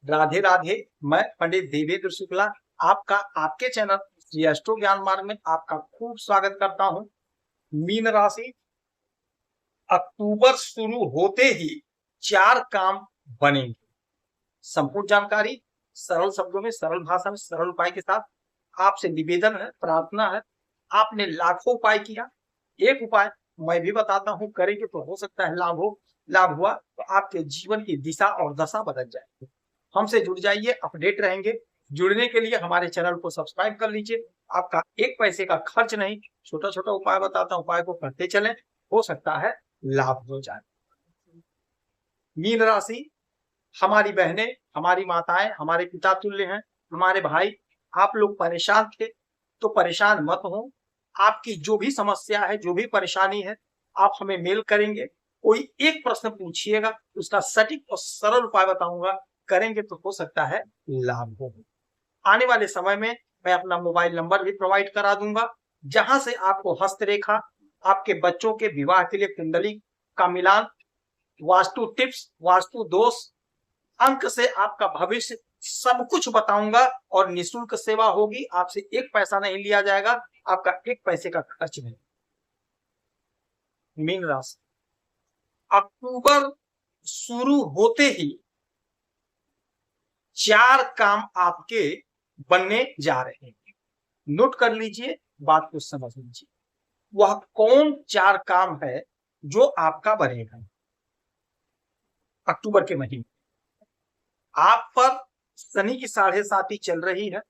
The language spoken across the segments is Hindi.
राधे राधे। मैं पंडित देवेंद्र शुक्ला आपका आपके चैनल श्री एस्ट्रो ज्ञान मार्ग में आपका खूब स्वागत करता हूं। मीन राशि, अक्टूबर शुरू होते ही 4 काम बनेंगे। संपूर्ण जानकारी सरल शब्दों में, सरल भाषा में, सरल उपाय के साथ आपसे निवेदन है, प्रार्थना है। आपने लाखों उपाय किया, एक उपाय मैं भी बताता हूं, करेंगे तो हो सकता है लाभ हुआ तो आपके जीवन की दिशा और दशा बदल जाएगी। हमसे जुड़ जाइए, अपडेट रहेंगे। जुड़ने के लिए हमारे चैनल को सब्सक्राइब कर लीजिए। आपका एक पैसे का खर्च नहीं, छोटा छोटा उपाय बताता हूं, उपाय को करते चलें, हो सकता है लाभ हो जाए। मीन राशि, हमारी बहनें, हमारी माताएं, हमारे पिता तुल्य हैं, हमारे भाई। आप लोग परेशान थे तो परेशान मत हो। आपकी जो भी समस्या है, जो भी परेशानी है, आप हमें मेल करेंगे। कोई एक प्रश्न पूछिएगा, उसका सटीक और सरल उपाय बताऊंगा, करेंगे तो हो सकता है लाभ हो। आने वाले समय में मैं अपना मोबाइल नंबर भी प्रोवाइड करा दूंगा, जहां से आपको हस्तरेखा, आपके बच्चों के विवाह के लिए कुंडली का मिलान, वास्तु टिप्स, वास्तु दोष, अंक से आपका भविष्य, सब कुछ बताऊंगा। और निःशुल्क सेवा होगी, आपसे एक पैसा नहीं लिया जाएगा, आपका एक पैसे का खर्च नहीं। मीन राशि, अक्टूबर शुरू होते ही 4 काम आपके बनने जा रहे हैं। नोट कर लीजिए, बात को समझ लीजिए। वह कौन 4 काम है जो आपका बनेगा अक्टूबर के महीने? आप पर शनि की 7.5 चल रही है।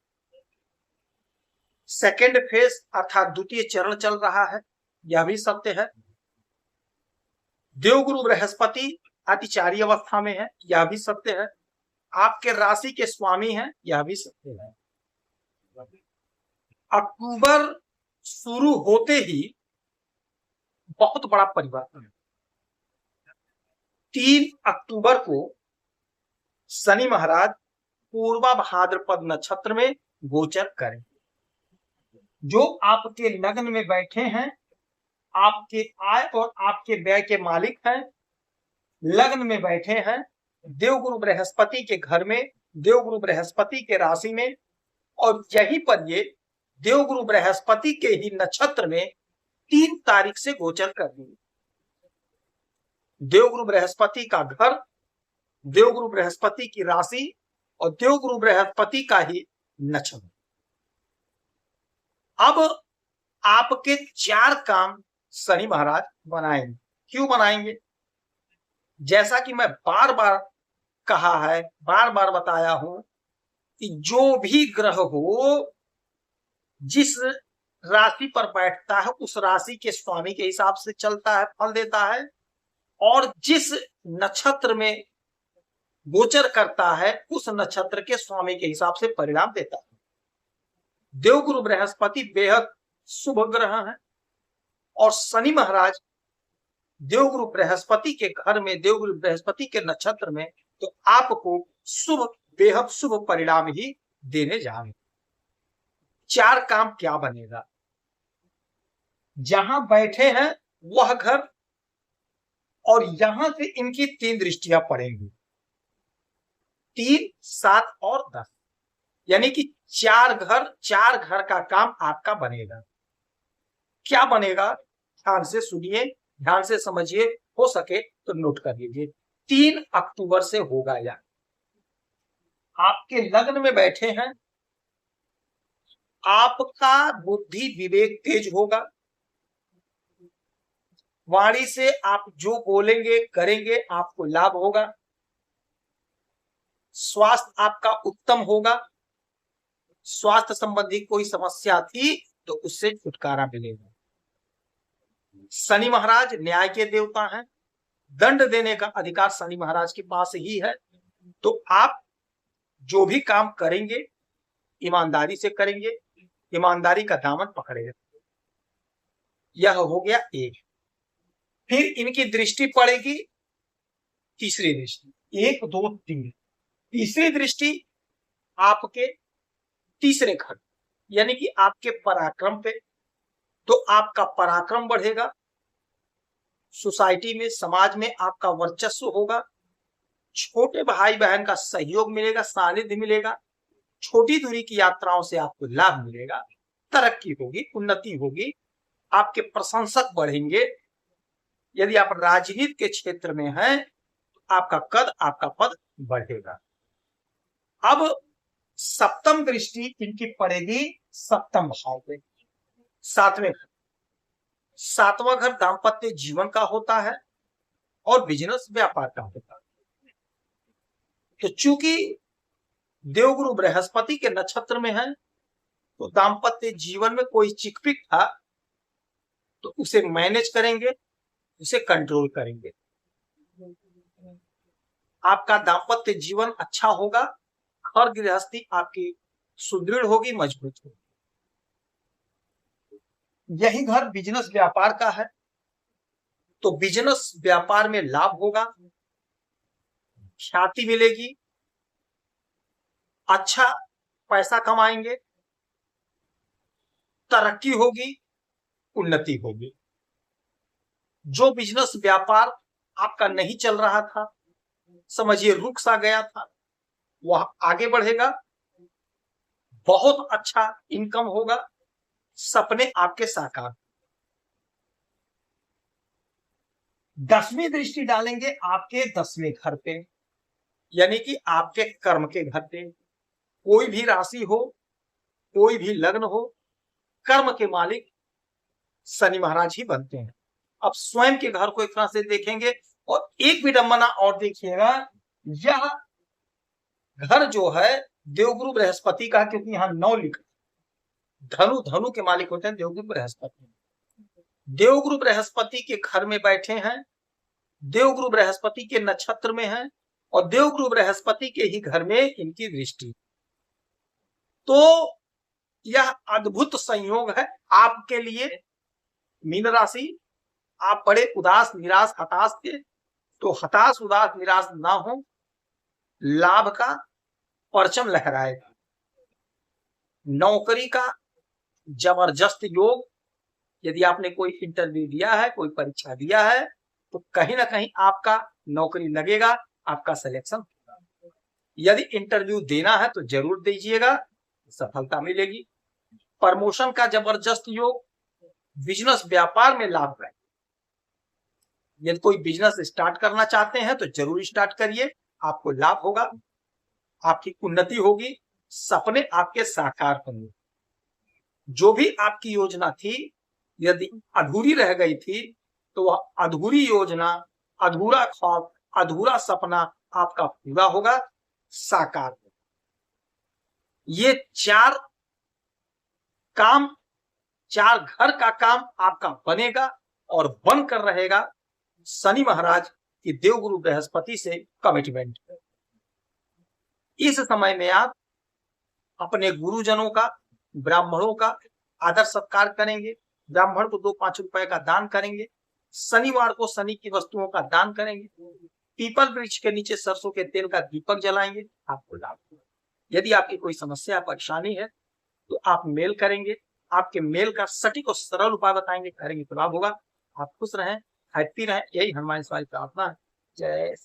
सेकेंड फेज अर्थात द्वितीय चरण चल रहा है, यह भी सत्य है। देवगुरु बृहस्पति अतिचारी अवस्था में है, यह भी सत्य है। आपके राशि के स्वामी हैं, यह भी सत्य है। अक्टूबर शुरू होते ही बहुत बड़ा परिवर्तन है। 3 अक्टूबर को शनि महाराज पूर्वा भाद्रपद नक्षत्र में गोचर करेंगे। जो आपके लग्न में बैठे हैं, आपके आय और आपके व्यय के मालिक हैं, लग्न में बैठे हैं देवगुरु बृहस्पति के घर में, देवगुरु बृहस्पति के राशि में, और यहीं पर ये देवगुरु बृहस्पति के ही नक्षत्र में 3 तारीख से गोचर कर देंगे। देवगुरु बृहस्पति का घर, देवगुरु बृहस्पति की राशि और देवगुरु बृहस्पति का ही नक्षत्र। अब आपके 4 काम शनि महाराज बनाएंगे। क्यों बनाएंगे? जैसा कि मैं बार बार कहा है, बार बार बताया हूं कि जो भी ग्रह हो, जिस राशि पर बैठता है उस राशि के स्वामी के हिसाब से चलता है, फल देता है। और जिस नक्षत्र में गोचर करता है उस नक्षत्र के स्वामी के हिसाब से परिणाम देता है। देवगुरु बृहस्पति बेहद शुभ ग्रह है और शनि महाराज देवगुरु बृहस्पति के घर में, देवगुरु बृहस्पति के नक्षत्र में, तो आपको शुभ, बेहद शुभ परिणाम ही देने जाएंगे। 4 काम क्या बनेगा? जहां बैठे हैं वह घर, और यहां से इनकी 3 दृष्टियां पड़ेंगी, 3, 7 और 10, यानी कि 4 घर का काम आपका बनेगा। क्या बनेगा? ध्यान से सुनिए, ध्यान से समझिए, हो सके तो नोट कर लीजिए। 3 अक्टूबर से होगा यह। आपके लग्न में बैठे हैं, आपका बुद्धि विवेक तेज होगा। वाणी से आप जो बोलेंगे करेंगे आपको लाभ होगा। स्वास्थ्य आपका उत्तम होगा। स्वास्थ्य संबंधी कोई समस्या थी तो उससे छुटकारा मिलेगा। शनि महाराज न्याय के देवता हैं, दंड देने का अधिकार शनि महाराज के पास ही है। तो आप जो भी काम करेंगे ईमानदारी से करेंगे, ईमानदारी का दामन पकड़ेगा। यह हो गया एक। फिर इनकी दृष्टि पड़ेगी, तीसरी दृष्टि, 1, 2, 3, तीसरी दृष्टि आपके तीसरे घर, यानी कि आपके पराक्रम पे। तो आपका पराक्रम बढ़ेगा, सोसाइटी में, समाज में आपका वर्चस्व होगा, छोटे भाई बहन का सहयोग मिलेगा, सानिध्य मिलेगा, छोटी दूरी की यात्राओं से आपको लाभ मिलेगा, तरक्की होगी, उन्नति होगी, आपके प्रशंसक बढ़ेंगे। यदि आप राजनीति के क्षेत्र में हैं तो आपका कद, आपका पद बढ़ेगा। अब सप्तम दृष्टि इनकी पड़ेगी सप्तम भाव पे, सातवें घर। सातवां घर दाम्पत्य जीवन का होता है और बिजनेस व्यापार का होता है। तो चूंकि देवगुरु बृहस्पति के नक्षत्र में है तो दाम्पत्य जीवन में कोई चिकपिक था तो उसे मैनेज करेंगे, उसे कंट्रोल करेंगे। आपका दाम्पत्य जीवन अच्छा होगा, घर गृहस्थी आपकी सुदृढ़ होगी, मजबूत होगी। यही घर बिजनेस व्यापार का है तो बिजनेस व्यापार में लाभ होगा, ख्याति मिलेगी, अच्छा पैसा कमाएंगे, तरक्की होगी, उन्नति होगी। जो बिजनेस व्यापार आपका नहीं चल रहा था, समझिए रुक सा गया था, वह आगे बढ़ेगा, बहुत अच्छा इनकम होगा, सपने आपके साकार। 10वीं दृष्टि डालेंगे आपके 10वें घर पे, यानी कि आपके कर्म के घर पे। कोई भी राशि हो, कोई भी लग्न हो, कर्म के मालिक शनि महाराज ही बनते हैं। अब स्वयं के घर को एक तरह से देखेंगे और एक विडंबना और देखिएगा, यह घर जो है देवगुरु बृहस्पति का, क्योंकि यहां 9 लिखा, धनु, धनु के मालिक होते हैं देवगुरु बृहस्पति। देवगुरु बृहस्पति के घर में बैठे हैं, देवगुरु बृहस्पति के नक्षत्र में हैं और देवगुरु बृहस्पति के ही घर में इनकी दृष्टि। तो यह अद्भुत संयोग है आपके लिए। मीन राशि, आप बड़े उदास, निराश, हताश थे तो हताश, उदास, निराश ना हो, लाभ का परचम लहराएगा। नौकरी का जबरदस्त योग, यदि आपने कोई इंटरव्यू दिया है, कोई परीक्षा दिया है तो कहीं ना कहीं आपका नौकरी लगेगा, आपका सिलेक्शन होगा। यदि इंटरव्यू देना है तो जरूर दीजिएगा, सफलता मिलेगी। प्रमोशन का जबरदस्त योग, बिजनेस व्यापार में लाभ है। यदि कोई बिजनेस स्टार्ट करना चाहते हैं तो जरूर स्टार्ट करिए, आपको लाभ होगा, आपकी उन्नति होगी, सपने आपके साकार होंगे। जो भी आपकी योजना थी, यदि अधूरी रह गई थी तो वह अधूरी योजना, अधूरा ख्वाब, अधूरा सपना आपका पूरा होगा, साकार होगा। ये 4 काम, 4 घर का काम आपका बनेगा और बनकर रहेगा शनि महाराज की देवगुरु बृहस्पति से कमिटमेंट। इस समय में आप अपने गुरुजनों का, ब्राह्मणों का आदर सत्कार करेंगे, ब्राह्मण को 2-5 रुपए का दान करेंगे, शनिवार को शनि की वस्तुओं का दान करेंगे, पीपल वृक्ष के नीचे सरसों के तेल का दीपक जलाएंगे, आपको लाभ होगा। यदि आपकी कोई समस्या, परेशानी है तो आप मेल करेंगे, आपके मेल का सटीक और सरल उपाय बताएंगे, करेंगे तो लाभ होगा। आप खुश रहें, हैप्पी रहें, यही हनुमान स्वामी प्रार्थना है। जय